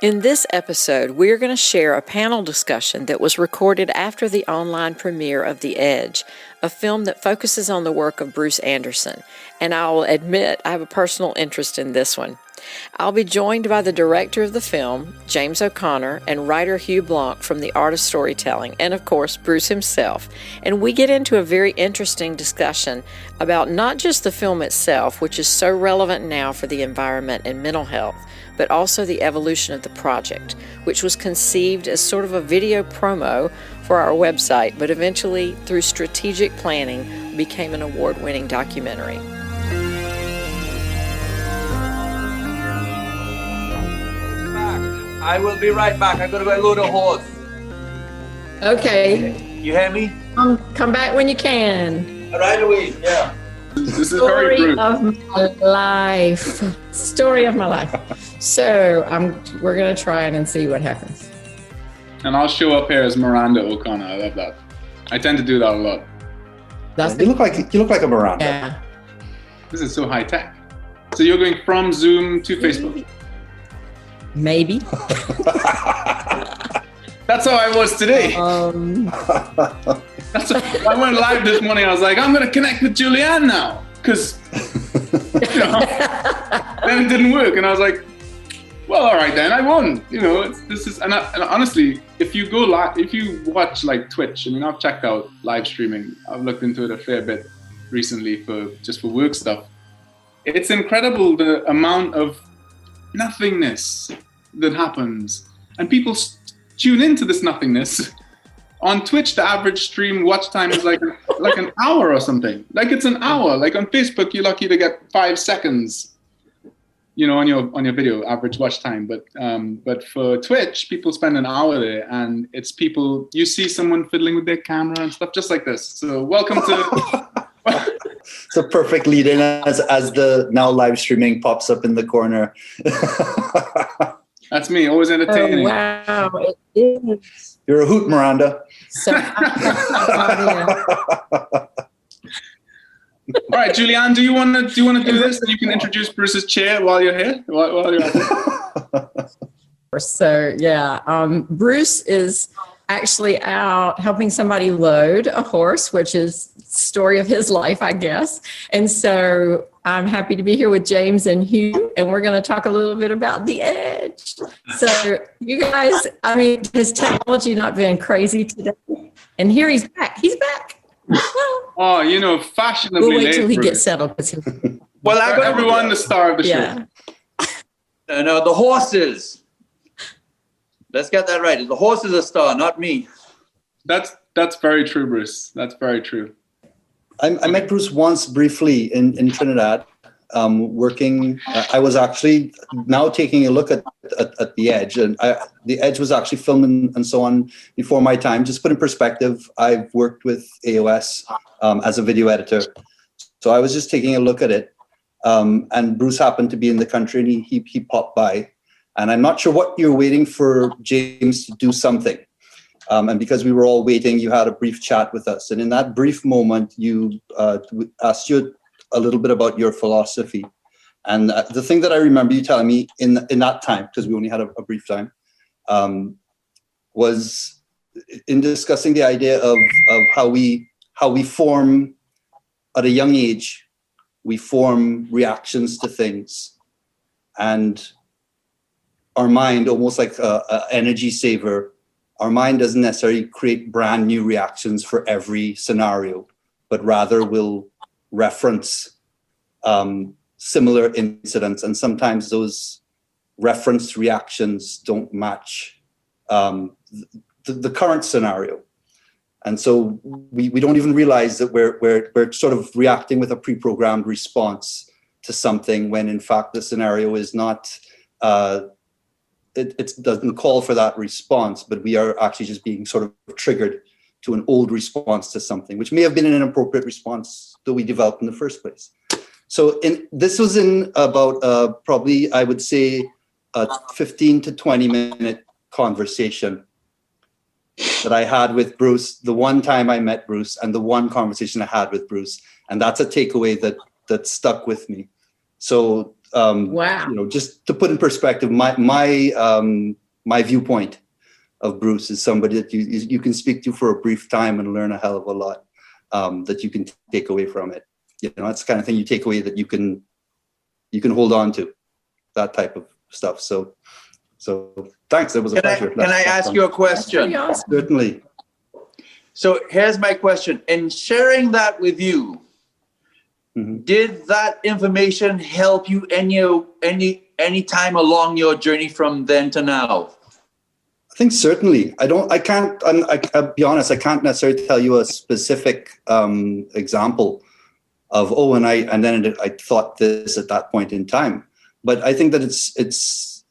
In this episode, we are going to share a panel discussion that was recorded after the online premiere of The Edge, a film that focuses on the work of Bruce Anderson, and I'll admit I have a personal interest in this one. I'll be joined by the director of the film, James O'Connor, and writer Hugh Blanc from The Art of Storytelling, and of course, Bruce himself. And we get into a very interesting discussion about not just the film itself, which is so relevant now for the environment and mental health, but also the evolution of the project, which was conceived as sort of a video promo for our website, but eventually, through strategic planning, became an award-winning documentary. I will be right back. I'm going to go load a horse. Okay. You hear me? Come back when you can. Right away, yeah. This is very Story Bruce. of my life. Story of my life. So we're going to try it and see what happens. And I'll show up here as Miranda O'Connor. I love that. I tend to do that a lot. You look like a Miranda. Yeah. This is so high tech. So you're going from Zoom to Facebook. Maybe. That's how I was today. I went live this morning. I was like, I'm going to connect with Julianne now, because then it didn't work, and I was like, well, all right then, I won. And honestly, if you go live, if you watch like Twitch, I mean, I've checked out live streaming. I've looked into it a fair bit recently for work stuff. It's incredible the amount of nothingness that happens, and people tune into this nothingness. On Twitch, the average stream watch time is like an hour or something. Like it's an hour. Like on Facebook, you're lucky to get 5 seconds, on your video average watch time. But for Twitch, people spend an hour there, and it's people. You see someone fiddling with their camera and stuff just like this. So welcome to. It's a perfect lead in as the now live streaming pops up in the corner. That's me, always entertaining. Oh, wow, it is. You're a hoot, Miranda. So, All right, Julianne, do you want to do this? And you can introduce Bruce's chair while you're here. While you're out there. So yeah, Bruce is actually out helping somebody load a horse, which is the story of his life, I guess. And so I'm happy to be here with James and Hugh, and we're going to talk a little bit about The Edge. So you guys, I mean, has technology not been crazy today? And here he's back. He's back. Oh, fashionably We'll wait late, till he Bruce. gets settled. Well, I got everyone the star of the Yeah. show. No, the horses. Let's get that right. The horse is a star, not me. That's very true, Bruce. That's very true. I met Bruce once briefly in Trinidad, working. I was actually now taking a look at The Edge, and The Edge was actually filmed and so on before my time. Just put in perspective, I've worked with AOS as a video editor, so I was just taking a look at it, and Bruce happened to be in the country, and he popped by, and I'm not sure what you're waiting for James to do something. And because we were all waiting, you had a brief chat with us. And in that brief moment, you asked you a little bit about your philosophy. And the thing that I remember you telling me in that time, because we only had a brief time, was in discussing the idea of how we form at a young age, we form reactions to things. And our mind, almost like an energy saver, our mind doesn't necessarily create brand new reactions for every scenario, but rather will reference similar incidents. And sometimes those referenced reactions don't match the current scenario. And so we don't even realize that we're sort of reacting with a pre-programmed response to something when in fact the scenario is not, it doesn't call for that response, but we are actually just being sort of triggered to an old response to something, which may have been an inappropriate response that we developed in the first place. So this was in about probably, I would say, a 15 to 20 minute conversation that I had with Bruce, the one time I met Bruce and the one conversation I had with Bruce. And that's a takeaway that stuck with me. So Wow. You know, just to put in perspective, my viewpoint of Bruce is somebody that you can speak to for a brief time and learn a hell of a lot that you can take away from it. You know, that's the kind of thing you take away that you can hold on to, that type of stuff. So thanks. It was a pleasure. Can I ask you a question? Awesome. Certainly. So here's my question. In sharing that with you, did that information help you any time along your journey from then to now? I think certainly. I'll be honest, I can't necessarily tell you a specific example of, I thought this at that point in time. But I think that it's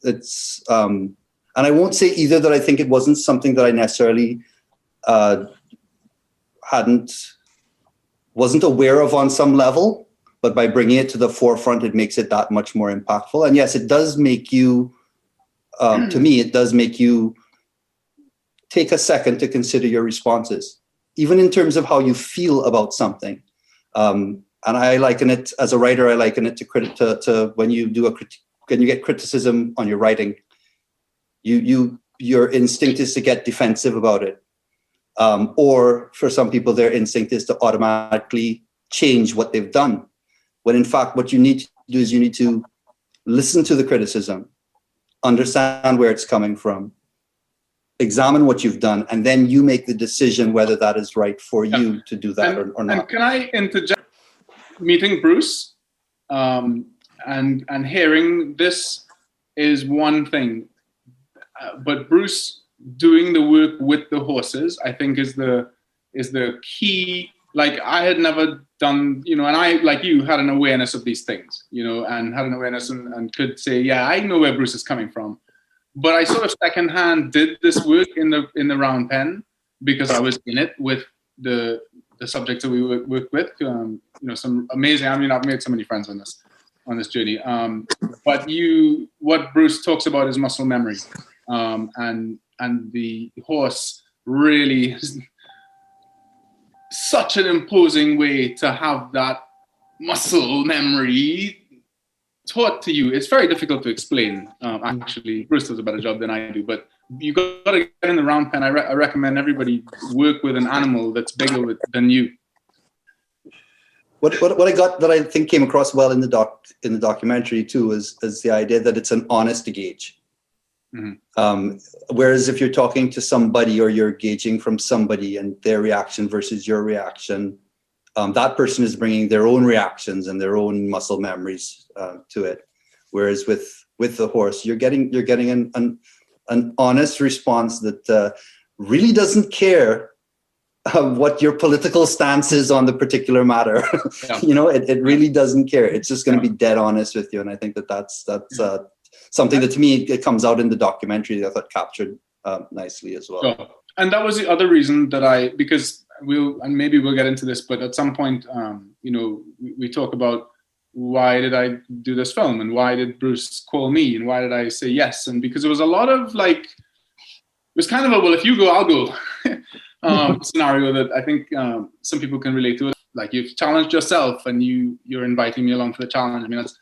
and I won't say either that I think it wasn't something that I necessarily wasn't aware of on some level, but by bringing it to the forefront, it makes it that much more impactful. And yes, it does make you, to me, it does make you take a second to consider your responses, even in terms of how you feel about something. And I liken it, as a writer, I liken it to when you when you get criticism on your writing, your instinct is to get defensive about it. Or for some people, their instinct is to automatically change what they've done. When in fact, what you need to do is you need to listen to the criticism, understand where it's coming from, examine what you've done, and then you make the decision whether that is right for you to do that or not. And can I interject? Meeting Bruce and hearing this is one thing, but Bruce doing the work with the horses, I think, is the key. Like, I had never done, and I, like you, had an awareness of these things, and had an awareness and could say, yeah, I know where Bruce is coming from. But I sort of secondhand did this work in the round pen because I was in it with the subjects that we work with. Some amazing. I mean, I've made so many friends on this journey. But what Bruce talks about is muscle memory, and the horse really is such an imposing way to have that muscle memory taught to you. It's very difficult to explain. Actually, Bruce does a better job than I do, but you got to get in the round pen. I recommend everybody work with an animal that's bigger than you. What I got that I think came across well in the documentary too is the idea that it's an honest gauge. Mm-hmm. Whereas if you're talking to somebody or you're gauging from somebody and their reaction versus your reaction, that person is bringing their own reactions and their own muscle memories to it. Whereas with the horse, you're getting an honest response that really doesn't care what your political stance is on the particular matter. Yeah. It really doesn't care. It's just going to be dead honest with you. And I think that's something that, to me, it comes out in the documentary that I thought captured nicely as well. Sure. And that was the other reason that because maybe we'll get into this, but at some point, we talk about why did I do this film and why did Bruce call me and why did I say yes? And because it was a lot of it was kind of a, well, if you go, I'll go scenario that I think some people can relate to it. Like, you've challenged yourself and you're inviting me along for the challenge. I mean, that's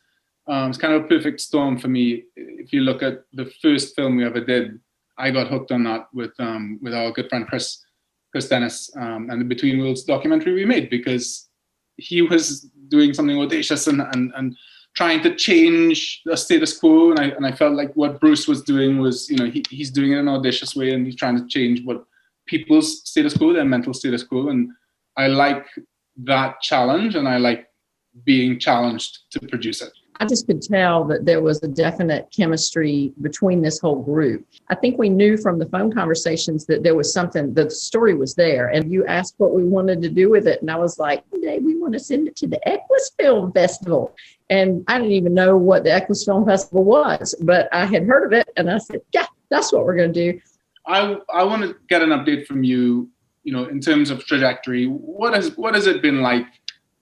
it's kind of a perfect storm for me. If you look at the first film we ever did, I got hooked on that with our good friend Chris Dennis and the Between Worlds documentary we made, because he was doing something audacious and trying to change the status quo, and I felt like what Bruce was doing was, he's doing it in an audacious way, and he's trying to change what people's status quo, their mental status quo, and I like that challenge, and I like being challenged to produce it. I just could tell that there was a definite chemistry between this whole group. I think we knew from the phone conversations that there was something, the story was there. And you asked what we wanted to do with it. And I was like, today we want to send it to the Equus Film Festival. And I didn't even know what the Equus Film Festival was, but I had heard of it. And I said, yeah, that's what we're going to do. I want to get an update from you, in terms of trajectory. What has it been like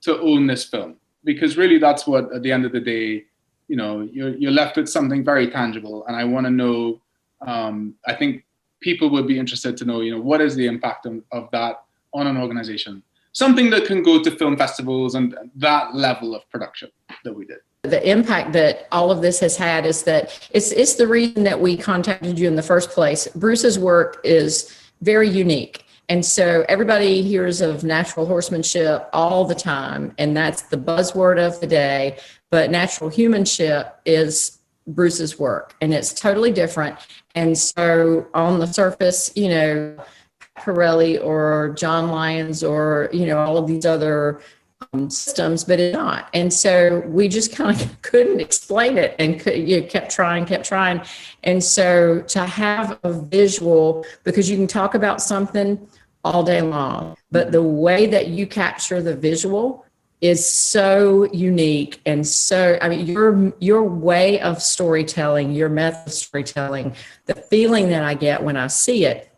to own this film? Because really, that's what, at the end of the day, you're left with something very tangible. And I want to know, I think people would be interested to know, what is the impact of that on an organization? Something that can go to film festivals and that level of production that we did. the impact that all of this has had is that it's the reason that we contacted you in the first place. Bruce's work is very unique. And so everybody hears of natural horsemanship all the time, and that's the buzzword of the day. But natural humanship is Bruce's work, and it's totally different. And so on the surface, you know, Pirelli or John Lyons or, you know, all of these other systems, but it's not. And so we just kind of couldn't explain it, and kept trying. And so to have a visual, because you can talk about something all day long, but the way that you capture the visual is so unique. And so, I mean, your way of storytelling, your method of storytelling, the feeling that I get when I see it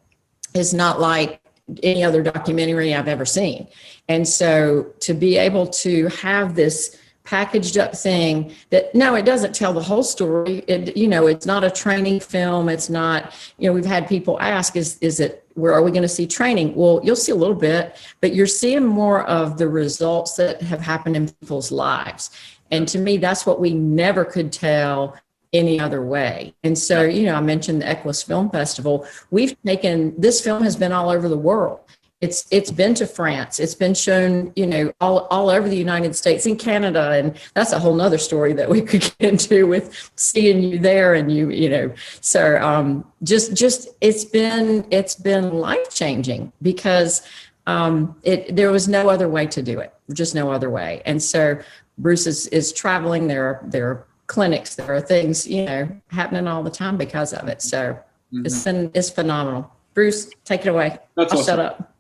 is not like any other documentary I've ever seen. And so to be able to have this packaged up thing that, no, it doesn't tell the whole story. It, you know, it's not a training film. It's not, you know, we've had people ask, is it, where are we going to see training? Well, you'll see a little bit, but you're seeing more of the results that have happened in people's lives. And to me, that's what we never could tell any other way. And so, you know, I mentioned the Equus Film Festival. This film has been all over the world. It's been to France. It's been shown, you know, all over the United States and Canada. And that's a whole nother story that we could get into with seeing you there and you know, so just it's been life-changing because there was no other way to do it, just no other way. And so Bruce is traveling. There are clinics, there are things, you know, happening all the time because of it. So it's phenomenal. Bruce, take it away. That's I'll awesome. shut up.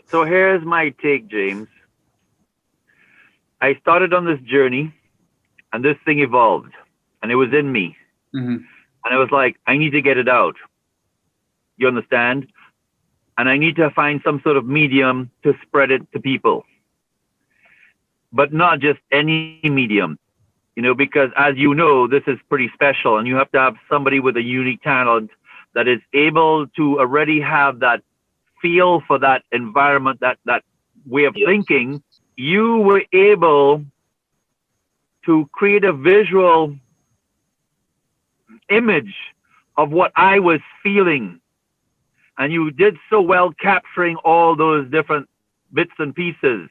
So here's my take, James. I started on this journey and this thing evolved and it was in me. And I was like, I need to get it out. You understand? And I need to find some sort of medium to spread it to people. But not just any medium, you know, because as you know, this is pretty special and you have to have somebody with a unique talent that is able to already have that feel for that environment, that way of thinking. You were able to create a visual image of what I was feeling. And you did so well capturing all those different bits and pieces.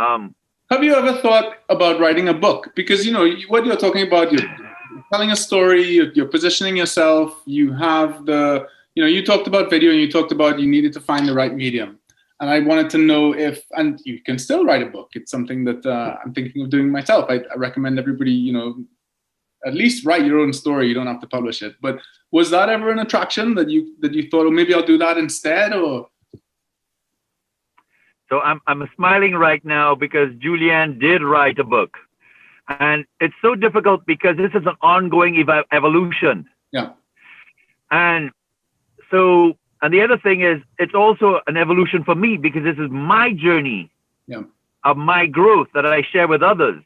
Have you ever thought about writing a book? Because, you know, what you're talking about, you're telling a story, you're positioning yourself, you have you know, you talked about video and you talked about you needed to find the right medium. And I wanted to know and you can still write a book. It's something that I'm thinking of doing myself. I recommend everybody, you know, at least write your own story. You don't have to publish it. But was that ever an attraction that you thought, oh, maybe I'll do that instead? Or So I'm smiling right now because Julianne did write a book. And it's so difficult because this is an ongoing evolution. Yeah. And so, and the other thing is, it's also an evolution for me because this is my journey of my growth that I share with others.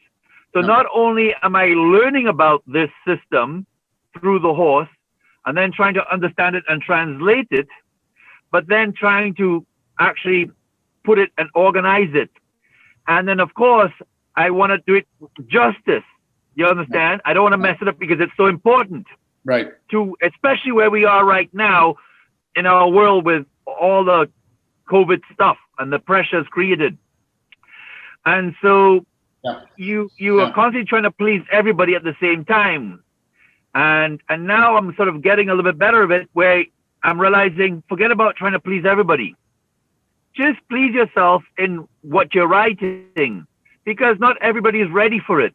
So not only am I learning about this system through the horse and then trying to understand it and translate it, but then trying to actually put it and organize it. And then, of course, I want to do it justice. You understand? I don't want to mess it up because it's so important. Right. Especially where we are right now in our world with all the COVID stuff and the pressures created. And so you are constantly trying to please everybody at the same time. And now I'm sort of getting a little bit better of it where I'm realizing, forget about trying to please everybody. Just please yourself in what you're writing because not everybody is ready for it.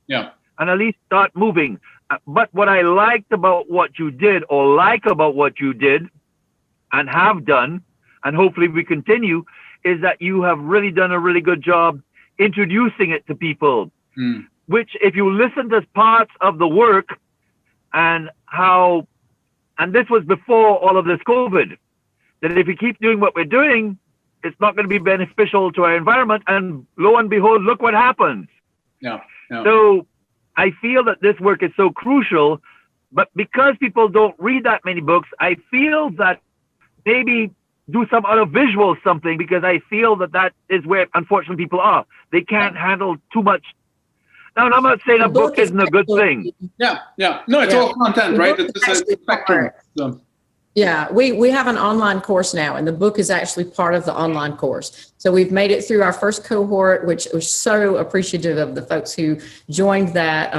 Yeah. And at least start moving. But what I liked about what you did or like about what you did and have done, and hopefully we continue, is that you have really done a really good job introducing it to people, which if you listen to parts of the work and how, and this was before all of this COVID, that if we keep doing what we're doing, it's not going to be beneficial to our environment. And lo and behold, look what happens. Yeah. So I feel that this work is so crucial, but because people don't read that many books, I feel that maybe do some other visual something because I feel that is where unfortunately people are. They can't handle too much. No, I'm not saying a book is isn't a good thing. Yeah. No, it's all content, right? book is It's a actually spectrum. part. So, Yeah, we have an online course now, and the book is actually part of the online course. So we've made it through our first cohort, which was so appreciative of the folks who joined that.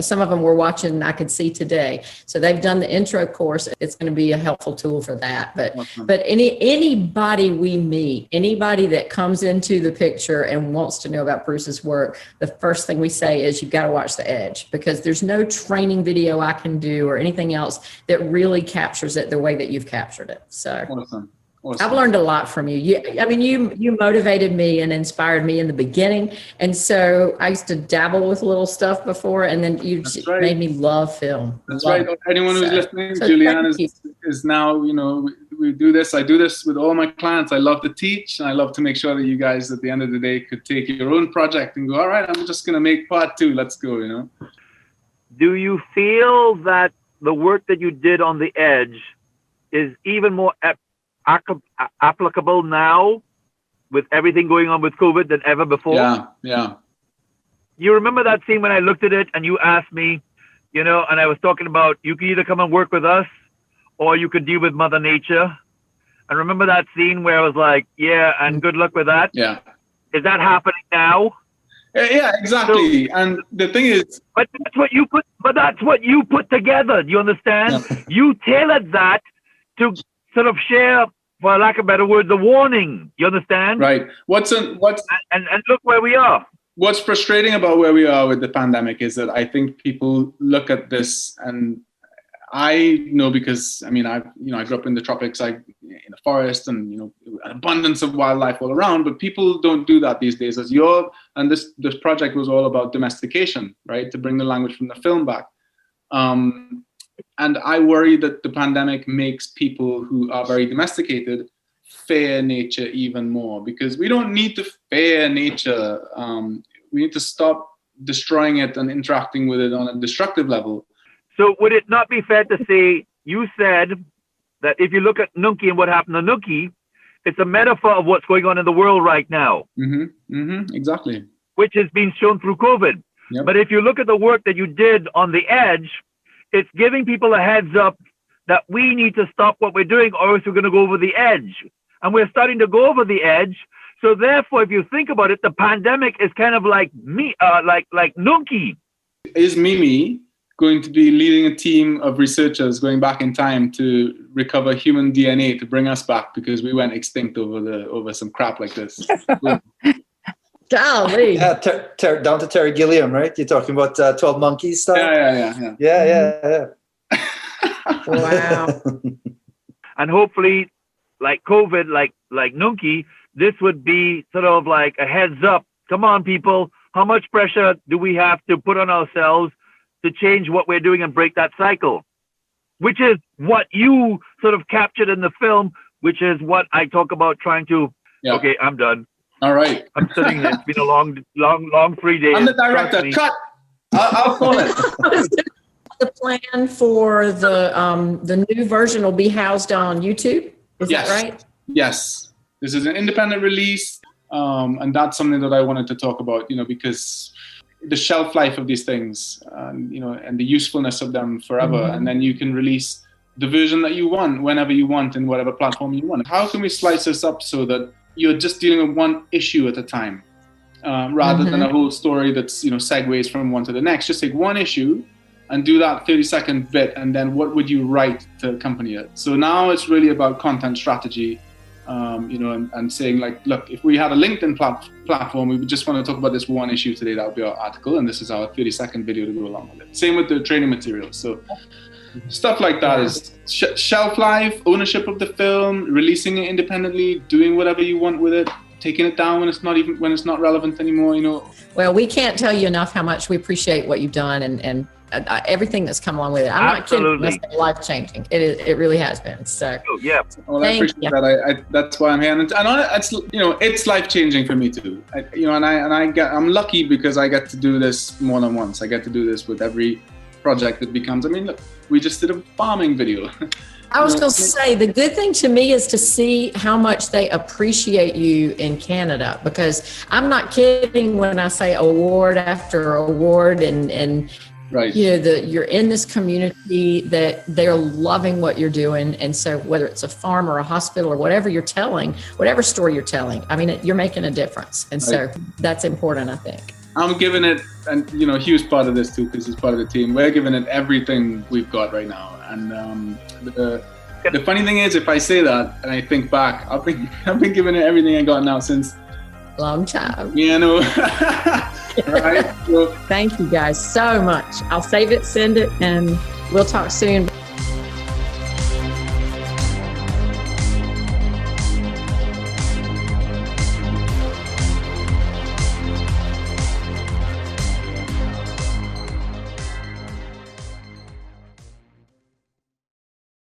Some of them were watching, I could see today. So they've done the intro course. It's going to be a helpful tool for that. But anybody we meet, anybody that comes into the picture and wants to know about Bruce's work, the first thing we say is you've got to watch The Edge, because there's no training video I can do or anything else that really captures it the way that you've captured it. So awesome. I've learned a lot from you. You motivated me and inspired me in the beginning. And so I used to dabble with little stuff before, and then you just made me love film. That's right. Anyone who's listening, Julianne is now, we do this. I do this with all my clients. I love to teach, and I love to make sure that you guys at the end of the day could take your own project and go, all right, I'm just going to make part 2. Let's go, Do you feel that the work that you did on The Edge is even more applicable now with everything going on with COVID than ever before? Yeah. You remember that scene when I looked at it and you asked me, and I was talking about you could either come and work with us or you could deal with Mother Nature. And remember that scene where I was like, yeah, and good luck with that? Yeah. Is that happening now? Yeah, exactly. So, and the thing is, but that's what you put together. Do you understand? Yeah. You tailored that to sort of share, for lack of better word, the warning. You understand? Right. And look where we are. What's frustrating about where we are with the pandemic is that I think people look at this, and I know because I grew up in the tropics, in the forest, and an abundance of wildlife all around. But people don't do that these days. This project was all about domestication, right? To bring the language from the film back. And I worry that the pandemic makes people who are very domesticated fear nature even more, because we don't need to fear nature. We need to stop destroying it and interacting with it on a destructive level. So would it not be fair to say, you said that if you look at Nunki and what happened to Nunki, it's a metaphor of what's going on in the world right now. Exactly. Which has been shown through COVID. Yep. But if you look at the work that you did on The Edge, it's giving people a heads up that we need to stop what we're doing, or else we're going to go over the edge. And we're starting to go over the edge. So therefore, if you think about it, the pandemic is kind of like like Nunki. Is Mimi going to be leading a team of researchers going back in time to recover human DNA to bring us back because we went extinct over some crap like this? Golly. Yeah, down to Terry Gilliam, right? You're talking about 12 Monkeys stuff? Yeah. Wow. And hopefully, like COVID, like Nunki, this would be sort of like a heads up. Come on, people. How much pressure do we have to put on ourselves to change what we're doing and break that cycle? Which is what you sort of captured in the film, which is what I talk about trying to... Yeah. Okay, I'm done. All right. I'm sitting here. It's been a long 3 days. I'm the director. Cut. I'll call it. The plan for the new version will be housed on YouTube. Is that right? Yes. This is an independent release, and that's something that I wanted to talk about. Because the shelf life of these things, and the usefulness of them forever, and then you can release the version that you want whenever you want in whatever platform you want. How can we slice this up so that you're just dealing with one issue at a time, rather than a whole story that's segues from one to the next? Just take one issue and do that 30-second bit, and then what would you write to accompany it? So now it's really about content strategy, and saying like, look, if we had a LinkedIn platform, we would just want to talk about this one issue today. That would be our article, and this is our 30-second video to go along with it. Same with the training materials. So stuff like that is shelf life, ownership of the film, releasing it independently, doing whatever you want with it, taking it down when it's not relevant anymore. Well, we can't tell you enough how much we appreciate what you've done and everything that's come along with it. I'm Absolutely. not kidding. It's life changing. It really has been. So yeah. Well, I appreciate that. That's why I'm here, and it's life changing for me too. I'm lucky because I get to do this more than once. I get to do this with every project it becomes. I mean, look, we just did a farming video. I was going to say, the good thing to me is to see how much they appreciate you in Canada, because I'm not kidding when I say award after award, and Right. you know, you're in this community that they're loving what you're doing. And so whether it's a farm or a hospital or whatever you're telling, whatever story you're telling, I mean, you're making a difference. And so that's important, I think. I'm giving it, and you know, Hugh's part of this too, because he's part of the team. We're giving it everything we've got right now. And the funny thing is, if I say that and I think back, I've been giving it everything I got now since Long time. you know. Right. So, Thank you guys so much. I'll save it, send it, and we'll talk soon.